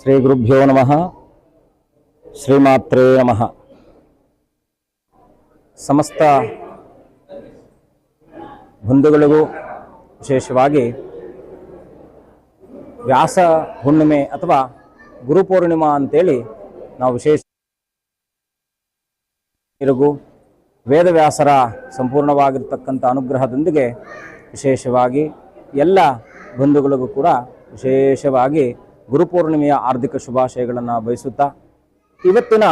ಶ್ರೀ ಗುರುಭ್ಯೋ ನಮಃ. ಶ್ರೀಮಾತ್ರೇ ನಮಃ. ಸಮಸ್ತ ಬಂಧುಗಳಿಗೂ ವಿಶೇಷವಾಗಿ ವ್ಯಾಸ ಹುಣ್ಣಿಮೆ ಅಥವಾ ಗುರುಪೂರ್ಣಿಮಾ ಅಂತೇಳಿ ನಾವು ವಿಶೇಷ ವೇದವ್ಯಾಸರ ಸಂಪೂರ್ಣವಾಗಿರ್ತಕ್ಕಂಥ ಅನುಗ್ರಹದೊಂದಿಗೆ ವಿಶೇಷವಾಗಿ ಎಲ್ಲ ಬಂಧುಗಳಿಗೂ ಕೂಡ ವಿಶೇಷವಾಗಿ ಗುರುಪೂರ್ಣಿಮೆಯ ಆರ್ಥಿಕ ಶುಭಾಶಯಗಳನ್ನು ಬಯಸುತ್ತಾ, ಇವತ್ತಿನ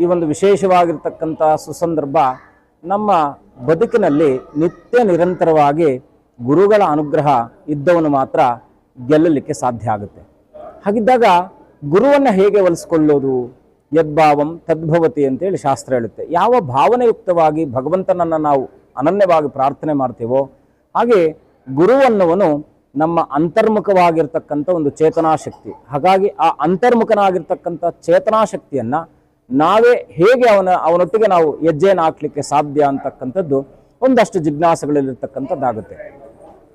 ಈ ಒಂದು ವಿಶೇಷವಾಗಿರ್ತಕ್ಕಂಥ ಸುಸಂದರ್ಭ ನಮ್ಮ ಬದುಕಿನಲ್ಲಿ ನಿತ್ಯ ನಿರಂತರವಾಗಿ ಗುರುಗಳ ಅನುಗ್ರಹ ಇದ್ದವನು ಮಾತ್ರ ಗೆಲ್ಲಲಿಕ್ಕೆ ಸಾಧ್ಯ ಆಗುತ್ತೆ. ಹಾಗಿದ್ದಾಗ ಗುರುವನ್ನು ಹೇಗೆ ಒಲಿಸ್ಕೊಳ್ಳೋದು? ಯದ್ಭಾವಂ ತದ್ಭವತಿ ಅಂತೇಳಿ ಶಾಸ್ತ್ರ ಹೇಳುತ್ತೆ. ಯಾವ ಭಾವನೆಯುಕ್ತವಾಗಿ ಭಗವಂತನನ್ನು ನಾವು ಅನನ್ಯವಾಗಿ ಪ್ರಾರ್ಥನೆ ಮಾಡ್ತೀವೋ ಹಾಗೆ ಗುರುವನ್ನವನು ನಮ್ಮ ಅಂತರ್ಮುಖವಾಗಿರ್ತಕ್ಕಂಥ ಒಂದು ಚೇತನಾಶಕ್ತಿ. ಹಾಗಾಗಿ ಆ ಅಂತರ್ಮುಖನಾಗಿರ್ತಕ್ಕಂಥ ಚೇತನಾಶಕ್ತಿಯನ್ನು ನಾವೇ ಹೇಗೆ ಅವನೊಟ್ಟಿಗೆ ನಾವು ಹೆಜ್ಜೆಯನ್ನು ಹಾಕ್ಲಿಕ್ಕೆ ಸಾಧ್ಯ ಅಂತಕ್ಕಂಥದ್ದು ಒಂದಷ್ಟು ಜಿಜ್ಞಾಸೆಗಳಲ್ಲಿರ್ತಕ್ಕಂಥದ್ದಾಗುತ್ತೆ.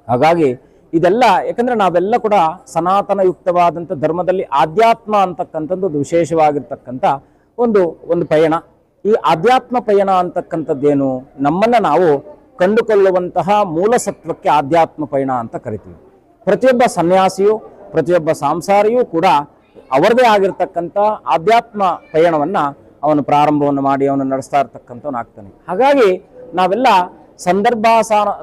ಹಾಗಾಗಿ ಇದೆಲ್ಲ ಯಾಕಂದರೆ ನಾವೆಲ್ಲ ಕೂಡ ಸನಾತನಯುಕ್ತವಾದಂಥ ಧರ್ಮದಲ್ಲಿ ಆಧ್ಯಾತ್ಮ ಅಂತಕ್ಕಂಥದ್ದು ಒಂದು ವಿಶೇಷವಾಗಿರ್ತಕ್ಕಂಥ ಒಂದು ಪಯಣ. ಈ ಆಧ್ಯಾತ್ಮ ಪಯಣ ಅಂತಕ್ಕಂಥದ್ದೇನು? ನಮ್ಮನ್ನು ನಾವು ಕಂಡುಕೊಳ್ಳುವಂತಹ ಮೂಲಸತ್ವಕ್ಕೆ ಆಧ್ಯಾತ್ಮ ಪಯಣ ಅಂತ ಕರಿತೀವಿ. ಪ್ರತಿಯೊಬ್ಬ ಸನ್ಯಾಸಿಯು, ಪ್ರತಿಯೊಬ್ಬ ಸಂಸಾರಿಯೂ ಕೂಡ ಅವರದೇ ಆಗಿರ್ತಕ್ಕಂಥ ಆಧ್ಯಾತ್ಮ ಪಯಣವನ್ನು ಅವನು ಪ್ರಾರಂಭವನ್ನು ಮಾಡಿ ಅವನು ನಡೆಸ್ತಾ ಇರ್ತಕ್ಕಂಥವನಾಗ್ತಾನೆ. ಹಾಗಾಗಿ ನಾವೆಲ್ಲ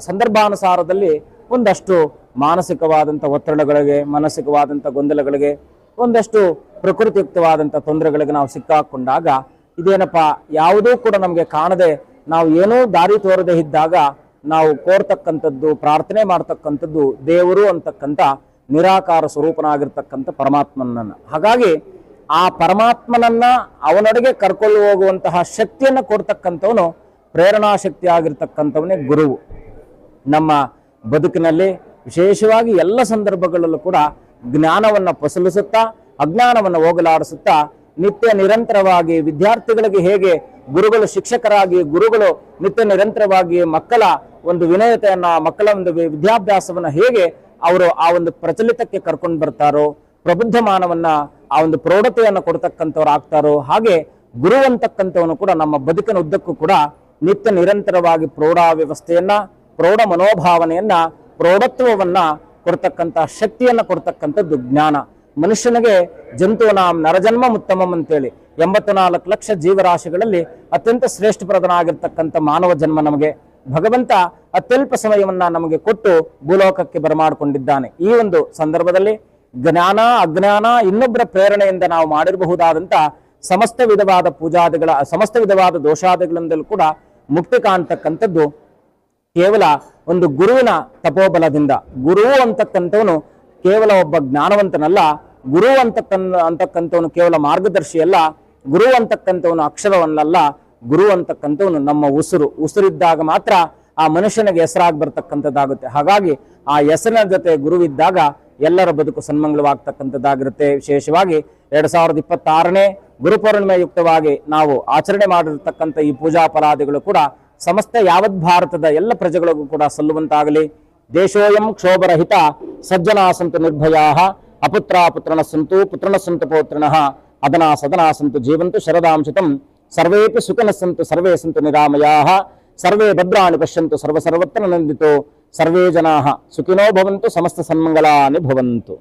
ಸಂದರ್ಭಾನುಸಾರದಲ್ಲಿ ಒಂದಷ್ಟು ಮಾನಸಿಕವಾದಂಥ ಒತ್ತಡಗಳಿಗೆ, ಮಾನಸಿಕವಾದಂಥ ಗೊಂದಲಗಳಿಗೆ, ಒಂದಷ್ಟು ಪ್ರಕೃತಿಯುಕ್ತವಾದಂಥ ತೊಂದರೆಗಳಿಗೆ ನಾವು ಸಿಕ್ಕಾಕೊಂಡಾಗ ಇದೇನಪ್ಪ ಯಾವುದೂ ಕೂಡ ನಮಗೆ ಕಾಣದೆ ನಾವು ಏನೂ ದಾರಿ ತೋರದೆ ಇದ್ದಾಗ ನಾವು ಕೋರ್ತಕ್ಕಂಥದ್ದು, ಪ್ರಾರ್ಥನೆ ಮಾಡ್ತಕ್ಕಂಥದ್ದು ದೇವರು ಅಂತಕ್ಕಂಥ ನಿರಾಕಾರ ಸ್ವರೂಪನಾಗಿರ್ತಕ್ಕಂಥ ಪರಮಾತ್ಮನನ್ನು. ಹಾಗಾಗಿ ಆ ಪರಮಾತ್ಮನನ್ನ ಅವನೊಡೆಗೆ ಕರ್ಕೊಂಡು ಹೋಗುವಂತಹ ಶಕ್ತಿಯನ್ನು ಕೊಡ್ತಕ್ಕಂಥವನು ಪ್ರೇರಣಾಶಕ್ತಿ ಆಗಿರ್ತಕ್ಕಂಥವನೇ ಗುರುವು. ನಮ್ಮ ಬದುಕಿನಲ್ಲಿ ವಿಶೇಷವಾಗಿ ಎಲ್ಲ ಸಂದರ್ಭಗಳಲ್ಲೂ ಕೂಡ ಜ್ಞಾನವನ್ನು ಫಸಲಿಸುತ್ತಾ ಅಜ್ಞಾನವನ್ನು ಹೋಗಲಾಡಿಸುತ್ತಾ ನಿತ್ಯ ನಿರಂತರವಾಗಿ ವಿದ್ಯಾರ್ಥಿಗಳಿಗೆ ಹೇಗೆ ಗುರುಗಳು ಶಿಕ್ಷಕರಾಗಿ, ಗುರುಗಳು ನಿತ್ಯ ನಿರಂತರವಾಗಿ ಮಕ್ಕಳ ಒಂದು ವಿನಯತೆಯನ್ನ, ಮಕ್ಕಳ ಒಂದು ವಿದ್ಯಾಭ್ಯಾಸವನ್ನ ಹೇಗೆ ಅವರು ಆ ಒಂದು ಪ್ರಚಲಿತಕ್ಕೆ ಕರ್ಕೊಂಡು ಬರ್ತಾರೋ, ಪ್ರಬುದ್ಧ ಮಾನವನ್ನ ಆ ಒಂದು ಪ್ರೌಢತೆಯನ್ನು ಕೊಡ್ತಕ್ಕಂಥವ್ರು ಆಗ್ತಾರೋ, ಹಾಗೆ ಗುರು ಅಂತಕ್ಕಂಥವನು ಕೂಡ ನಮ್ಮ ಬದುಕಿನ ಉದ್ದಕ್ಕೂ ಕೂಡ ನಿತ್ಯ ನಿರಂತರವಾಗಿ ಪ್ರೌಢ ವ್ಯವಸ್ಥೆಯನ್ನ, ಪ್ರೌಢ ಮನೋಭಾವನೆಯನ್ನ, ಪ್ರೌಢತ್ವವನ್ನ ಕೊಡ್ತಕ್ಕಂಥ ಶಕ್ತಿಯನ್ನ ಕೊಡ್ತಕ್ಕಂಥದ್ದು ಜ್ಞಾನ. ಮನುಷ್ಯನಿಗೆ ಜಂತುನಾಂ ನರಜನ್ಮ ಉತ್ತಮಂ ಅಂತೇಳಿ 84 ಲಕ್ಷ ಜೀವರಾಶಿಗಳಲ್ಲಿ ಅತ್ಯಂತ ಶ್ರೇಷ್ಠಪ್ರದನಾಗಿರ್ತಕ್ಕಂಥ ಮಾನವ ಜನ್ಮ ನಮಗೆ ಭಗವಂತ ಅತ್ಯಲ್ಪ ಸಮಯವನ್ನ ನಮಗೆ ಕೊಟ್ಟು ಭೂಲೋಕಕ್ಕೆ ಬರಮಾಡಿಕೊಂಡಿದ್ದಾನೆ. ಈ ಒಂದು ಸಂದರ್ಭದಲ್ಲಿ ಜ್ಞಾನ ಅಜ್ಞಾನ ಇನ್ನೊಬ್ಬರ ಪ್ರೇರಣೆಯಿಂದ ನಾವು ಮಾಡಿರಬಹುದಾದಂಥ ಸಮಸ್ತ ವಿಧವಾದ ಪೂಜಾದಿಗಳ, ಸಮಸ್ತ ವಿಧವಾದ ದೋಷಾದಿಗಳಿಂದಲೂ ಕೂಡ ಮುಕ್ತಿ ಕಾಣ್ತಕ್ಕಂಥದ್ದು ಕೇವಲ ಒಂದು ಗುರುವಿನ ತಪೋಬಲದಿಂದ. ಗುರು ಅಂತಕ್ಕಂಥವನು ಕೇವಲ ಒಬ್ಬ ಜ್ಞಾನವಂತನಲ್ಲ, ಗುರು ಅಂತಕ್ಕಂಥವನು ಕೇವಲ ಮಾರ್ಗದರ್ಶಿಯಲ್ಲ, ಗುರು ಅಂತಕ್ಕಂಥವನು ಅಕ್ಷರವನ್ನಲ್ಲ, ಗುರು ಅಂತಕ್ಕಂಥವನು ನಮ್ಮ ಉಸಿರಿದ್ದಾಗ ಮಾತ್ರ ಆ ಮನುಷ್ಯನಿಗೆ ಹೆಸರಾಗಿ ಬರ್ತಕ್ಕಂಥದ್ದಾಗುತ್ತೆ. ಹಾಗಾಗಿ ಆ ಹೆಸರಿನ ಜೊತೆ ಗುರುವಿದ್ದಾಗ ಎಲ್ಲರ ಬದುಕು ಸನ್ಮಂಗಲವಾಗ್ತಕ್ಕಂಥದ್ದಾಗಿರುತ್ತೆ. ವಿಶೇಷವಾಗಿ 2026ನೇ ಗುರುಪೂರ್ಣಿಮೆ ಯುಕ್ತವಾಗಿ ನಾವು ಆಚರಣೆ ಮಾಡಿರ್ತಕ್ಕಂಥ ಈ ಪೂಜಾ ಫಲಾದಿಗಳು ಕೂಡ ಸಮಸ್ತ ಯಾವತ್ ಭಾರತದ ಎಲ್ಲ ಪ್ರಜೆಗಳಿಗೂ ಕೂಡ ಸಲ್ಲುವಂತಾಗಲಿ. ದೇಶೋಯಂ ಕ್ಷೋಭರಹಿತ ಸಜ್ಜನಾ ಸಂತು ನಿರ್ಭಯಾಃ ಅಪುತ್ರ ಪುತ್ರನ ಸಂತು ಪುತ್ರನ ಸಂತು ಪೌತ್ರಿಣಃ ಅದನಾ ಸದನಾ ಸಂತು ಜೀವಂತು ಶರದಾಂಶತಂ ಸರ್ವೇಪಿ ಸುಖನ ಸಂತು ಸರ್ವೇ ಸಂತು ನಿರಾಮಯಾಃ ಸರ್ವೇ ಭದ್ರಾಣಿ ಪಶ್ಯಂತು ಸರ್ವಸರ್ವತ್ರ ನಂದಿತೋ ಸರ್ವೇ ಜನಾಃ ಸುಖಿನೋ ಭವಂತು ಸಮಸ್ತ ಸನ್ಮಂಗಲಾನಿ ಭವಂತು.